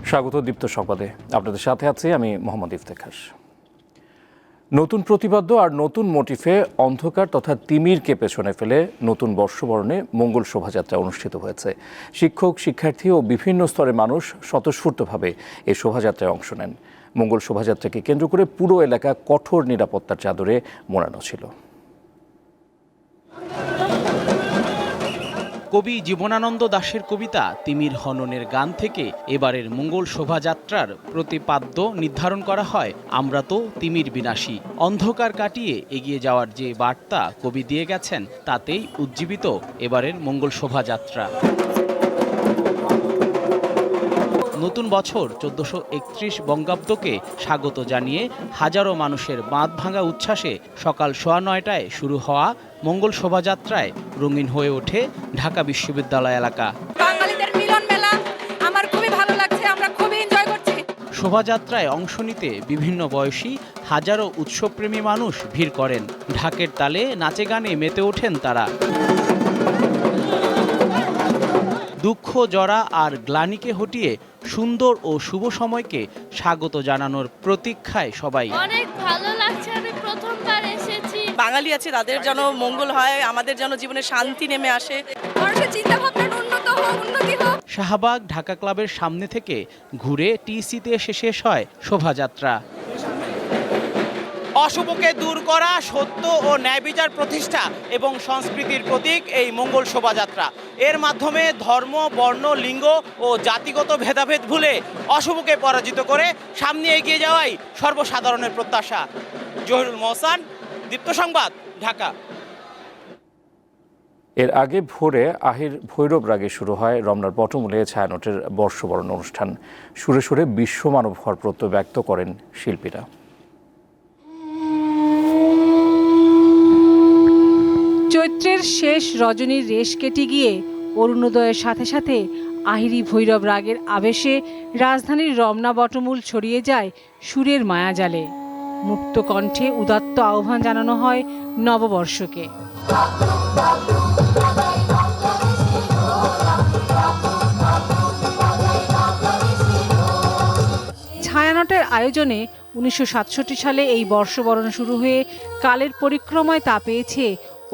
স্বাগত দীপ্ত সংবাদে। আপনাদের সাথে আছি আমি মোহাম্মদ ইফতেখার। নতুন প্রতিপাদ্য আর নতুন মোটিফে অন্ধকার তথা তিমিরকে পেছনে ফেলে নতুন বর্ষবরণে মঙ্গল শোভাযাত্রা অনুষ্ঠিত হয়েছে। শিক্ষক, শিক্ষার্থী ও বিভিন্ন স্তরের মানুষ স্বতঃস্ফূর্তভাবে এই শোভাযাত্রায় অংশ নেন। মঙ্গল শোভাযাত্রাকে কেন্দ্র করে পুরো এলাকা কঠোর নিরাপত্তার চাদরে মোড়ানো ছিল। কবি জীবনানন্দ দাশের কবিতা তিমির হননের গান থেকে এবারের মঙ্গল শোভাযাত্রার প্রতিপাদ্য নির্ধারণ করা হয় আমরা তো তিমির বিনাশী। অন্ধকার কাটিয়ে এগিয়ে যাওয়ার যে বার্তা কবি দিয়ে গেছেন তাতেই উজ্জীবিত এবারের মঙ্গল শোভাযাত্রা। নতুন বছর 1431 বঙ্গাব্দকে স্বাগত জানিয়ে হাজারো মানুষের বাঁধ ভাঙা উচ্ছ্বাসে সকাল 9:15টায় শুরু হওয়া মঙ্গল শোভাযাত্রায় রঙিন হয়ে ওঠে ঢাকা বিশ্ববিদ্যালয় এলাকা। বাঙালিদের মিলন মেলা আমার খুবই ভালো লাগছে, আমরা খুবই এনজয় করছি। শোভাযাত্রায় অংশ নিতে বিভিন্ন বয়সী হাজারো উৎসবপ্রেমী মানুষ ভিড় করেন। ঢাকের তালে নাচে গানে মেতে ওঠেন তারা। দুঃখ, জরা আর গ্লানিকে হটিয়ে সুন্দর ও শুভ সময়কে স্বাগত জানানোর প্রতীক্ষায় সবাই। অনেক ভালো লাগছে, আমি প্রথমবার এসেছি। বাঙালি আছে, তাদের যেন মঙ্গল হয়, আমাদের যেন জীবনে শান্তি নেমে আসে, মানুষের চিন্তা ভাবনা উন্নতি হোক। শাহবাগ ঢাকা ক্লাবের সামনে থেকে ঘুরে টিসিতে এসে শেষ হয় শোভাযাত্রা। অশুভকে দূর করা, সত্য ও ন্যায় বিচার প্রতিষ্ঠা এবং সংস্কৃতির প্রতীক এই মঙ্গল শোভাযাত্রা। এর মাধ্যমে ধর্ম, বর্ণ, লিঙ্গ ও জাতিগত ভেদাভেদ ভুলে অশুভকে পরাজিত করে সামনে এগিয়ে যাওয়াই সর্বসাধারণের প্রত্যাশা। জহিরুল মহসান, দীপ্ত সংবাদ, ঢাকা। এর আগে ভোরে আহির ভৈরব রাগে শুরু হয় রমনার বটমূলে ছায়ানটের বর্ষবরণ অনুষ্ঠান। সুরে সুরে বিশ্বমানব হওয়ার প্রত্যয় ব্যক্ত করেন শিল্পীরা। চৈত্রের শেষ রজনীর রেশ কেটে গিয়ে অরুণোদয়ের সাথে সাথে আহিরি ভৈরব রাগের আবেশে রাজধানীর রমনা বটমূল ছড়িয়ে যায় সুরের মায়াজালে। মুক্ত কণ্ঠে উদাত্ত আহ্বান জানানো হয় নববর্ষকে। ছায়ানটের আয়োজনে 1967 সালে এই বর্ষবরণ শুরু হয়ে কালের পরিক্রমায় তা পেয়েছে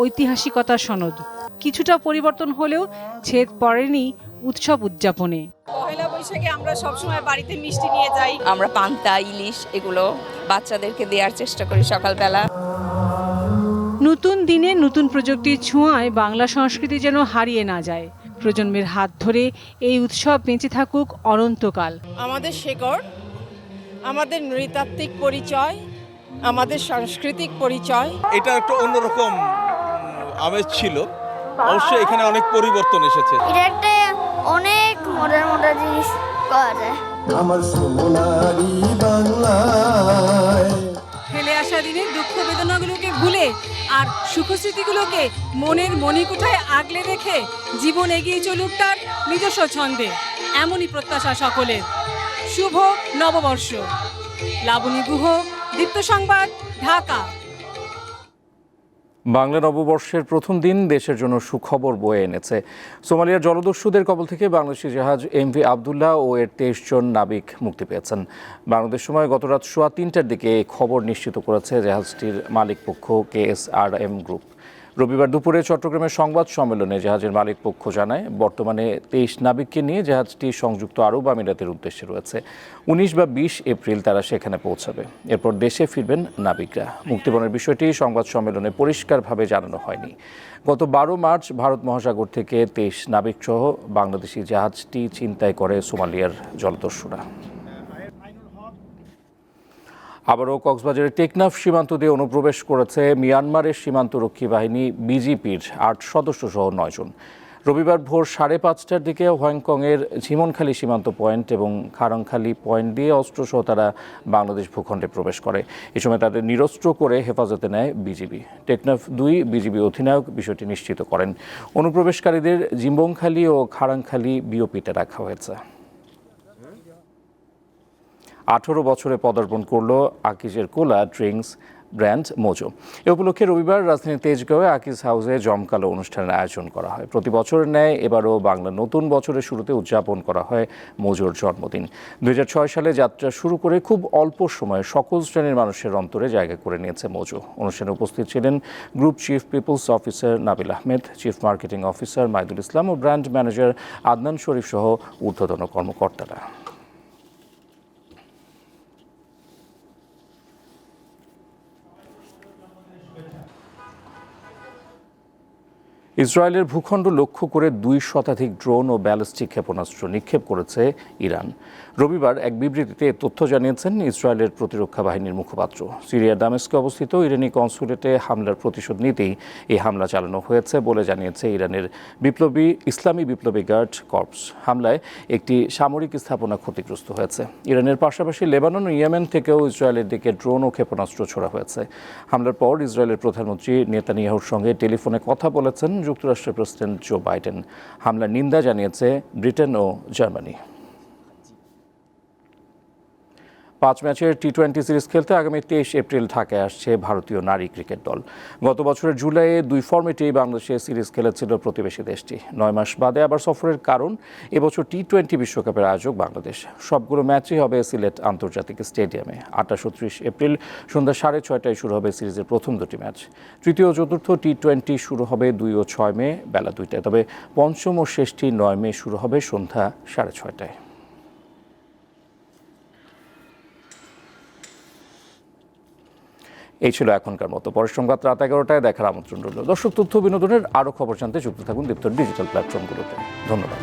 ঐতিহাসিকতার সনদ। কিছুটা পরিবর্তন হলেও ছেদ পড়েনি উৎসব উদযাপনে। পহেলা বৈশাখে আমরা সবসময় বাড়িতে মিষ্টি নিয়ে যাই। আমরা পান্তা, ইলিশ এগুলো বাচ্চাদেরকে দেওয়ার চেষ্টা করি সকালবেলা। নতুন দিনে নতুন প্রযুক্তির ছোঁয়ায় বাংলা সংস্কৃতি যেন হারিয়ে না যায়। প্রজন্মের হাত ধরে এই উৎসব বেঁচে থাকুক অনন্তকাল। আমাদের শেকড়, আমাদের নৃতাত্ত্বিক পরিচয়, আমাদের সাংস্কৃতিক পরিচয়। এটা একটা অন্যরকম আমেজ ছিল। অবশ্যই এখানে অনেক পরিবর্তন এসেছে। এটা একটা অনেক মজার জিনিস পাওয়া যায়। আমার সোনারি বাংলায় ফেলে আসা দিনের দুঃখ বেদনাগুলোকে ভুলে আর সুখস্মৃতিগুলোকে মনের মণিকুঠায় আগলে রেখে জীবন এগিয়ে চলুক তার নিজস্ব ছন্দে, এমনই প্রত্যাশা সকলের। শুভ নববর্ষ। লাবণী গুহ, দীপ্ত সংবাদ, ঢাকা। বাংলা নববর্ষের প্রথম দিন দেশের জন্য সুখবর বয়ে এনেছে। সোমালিয়ার জলদস্যুদের কবল থেকে বাংলাদেশি জাহাজ এমভি আবদুল্লাহ ও এর 23 জন নাবিক মুক্তি পেয়েছেন। বাংলাদেশ সময় গত রাত 3:15টার দিকে এই খবর নিশ্চিত করেছে জাহাজটির মালিকপক্ষ KSRM গ্রুপ। রবিবার দুপুরে চট্টগ্রামের সংবাদ সম্মেলনে জাহাজের মালিকপক্ষ জানায় বর্তমানে 23 নাবিককে নিয়ে জাহাজটি সংযুক্ত আরব আমিরাতের উদ্দেশ্যে রয়েছে। 19 বা 20 এপ্রিল তারা সেখানে পৌঁছাবে। এরপর দেশে ফিরবেন নাবিকরা। মুক্তিপণের বিষয়টি সংবাদ সম্মেলনে পরিষ্কারভাবে জানানো হয়নি। গত 12 মার্চ ভারত মহাসাগর থেকে 23 নাবিকসহ বাংলাদেশি জাহাজটি ছিনতাই করে সোমালিয়ার জলদস্যুরা। আবারও কক্সবাজারের টেকনাফ সীমান্ত দিয়ে অনুপ্রবেশ করেছে মিয়ানমারের সীমান্তরক্ষী বাহিনী বিজিপির 8 সদস্য সহ 9 জন। রবিবার ভোর 5:30টার দিকে হংকংয়ের ঝিমনখালী সীমান্ত পয়েন্ট এবং খারংখালী পয়েন্ট দিয়ে অস্ত্রসহ তারা বাংলাদেশ ভূখণ্ডে প্রবেশ করে। এ সময় তাদের নিরস্ত্র করে হেফাজতে নেয় বিজিবি। টেকনাফ 2 বিজিবি অধিনায়ক বিষয়টি নিশ্চিত করেন। অনুপ্রবেশকারীদের জিম্বংখালী ও খারাংখালী বিওপিতে রাখা হয়েছে। 18 বছরে পদার্পণ করল আকিজের কোলা ড্রিঙ্কস ব্র্যান্ড মোজো। এ উপলক্ষে রবিবার রাজধানীর তেজগাঁওয়ে আকিজ হাউসে জমকালো অনুষ্ঠানের আয়োজন করা হয়। প্রতি বছরের ন্যায় এবারও বাংলা নতুন বছরের শুরুতে উদযাপন করা হয় মোজোর জন্মদিন। 2006 সালে যাত্রা শুরু করে খুব অল্প সময়ে সকল শ্রেণীর মানুষের অন্তরে জায়গা করে নিয়েছে মোজো। অনুষ্ঠানে উপস্থিত ছিলেন group chief people's officer Nabil Ahmed, chief marketing officer Maidul Islam ও ব্র্যান্ড ম্যানেজার আদনান শরীফ সহ ঊর্ধ্বতন কর্মকর্তারা। ইসরায়েলের ভূখণ্ড লক্ষ্য করে 2 শতাধিক ড্রোন ও ব্যালিস্টিক ক্ষেপণাস্ত্র নিক্ষেপ করেছে ইরান। রবিবার এক বিবৃতিতে তথ্য জানিয়েছেন ইসরায়েলের প্রতিরক্ষা বাহিনীর মুখপাত্র। সিরিয়ার দামেস্কে অবস্থিত ইরানি কনসুলেটে হামলার প্রতিশোধ নিতেই এই হামলা চালানো হয়েছে বলে জানিয়েছে ইরানের ইসলামী বিপ্লবী গার্ড কর্পস। হামলায় একটি সামরিক স্থাপনা ক্ষতিগ্রস্ত হয়েছে। ইরানের পাশাপাশি লেবানন ও ইয়েমেন থেকেও ইসরায়েলের দিকে ড্রোন ও ক্ষেপণাস্ত্র ছোড়া হয়েছে। হামলার পর ইসরায়েলের প্রধানমন্ত্রী নেতানিয়াহুর সঙ্গে টেলিফোনে কথা বলেছেন যুক্তরাষ্ট্রের প্রেসিডেন্ট জো বাইডেন। হামলার নিন্দা জানিয়েছে ব্রিটেন ও জার্মানি। 5 ম্যাচের টি-20 সিরিজ খেলতে আগামী 23 এপ্রিল ঢাকায় আসছে ভারতীয় নারী ক্রিকেট দল। গত বছরের জুলাইয়ে 2 ফরম্যাটেই বাংলাদেশে সিরিজ খেলেছিল প্রতিবেশী দেশটি। 9 মাস বাদে আবার সফরের কারণ এবছর টি-20 বিশ্বকাপের আয়োজক বাংলাদেশ। সবগুলো ম্যাচই হবে সিলেট আন্তর্জাতিক স্টেডিয়ামে। 28 ও 30 এপ্রিল সন্ধ্যা 6:30টায় শুরু হবে সিরিজের প্রথম 2টি ম্যাচ। তৃতীয় ও চতুর্থ টি-20 শুরু হবে 2 ও 6 মে বেলা 2টায়। তবে পঞ্চম ও শেষটি 9 মে শুরু হবে সন্ধ্যা 6:30টায়। এই ছিল এখনকার মতো। পরের সংবাদ রাত 11টায় দেখার আমন্ত্রণ রইল। দর্শক, তথ্য বিনোদনের আরও খবর জানতে যুক্ত থাকুন দীপ্তর ডিজিটাল প্ল্যাটফর্মগুলোতে। ধন্যবাদ।